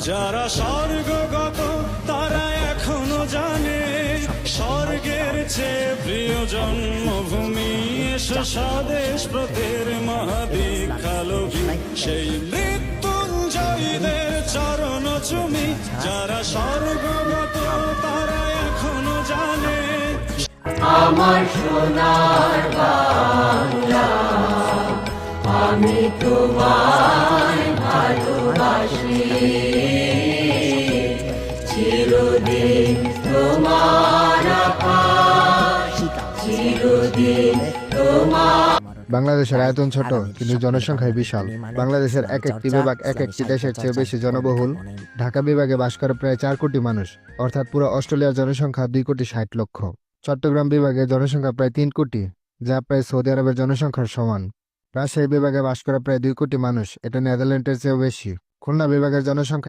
যারা স্বর্গগত তারা এখনো জানে স্বর্গের চেয়ে প্রিয় জন্মভূমি এসো স্বদেশ ব্রতের মহাদীক্ষালভী সেই মৃত্যুঞ্জয়ীদের চরণ চুমি যারা স্বর্গগত তারা এখনো জানে আমার সোনার বাংলা আমি তোমায় ভালোবাসি চিরদিন তোমার আকাশ চিরদিন তোমার। বাংলাদেশের আয়তন ছোট কিন্তু জনসংখ্যায় বিশাল। বাংলাদেশের এক একটি বিভাগ এক একটি দেশের চেয়ে বেশি জনবহুল। ঢাকা বিভাগে বাস করে প্রায় 4 কোটি মানুষ, অর্থাৎ পুরো অস্ট্রেলিয়ার জনসংখ্যা 2,60,00,000। চট্টগ্রাম বিভাগে জনসংখ্যা প্রায় 3 কোটি, যা প্রায় সৌদি আরবের জনসংখ্যার সমান। রাজশাহী বিভাগে বাস করে প্রায় 2 কোটি মানুষ, এটা নেদারল্যান্ডের চেয়েও বেশি। খুলনা বিভাগের জনসংখ্যা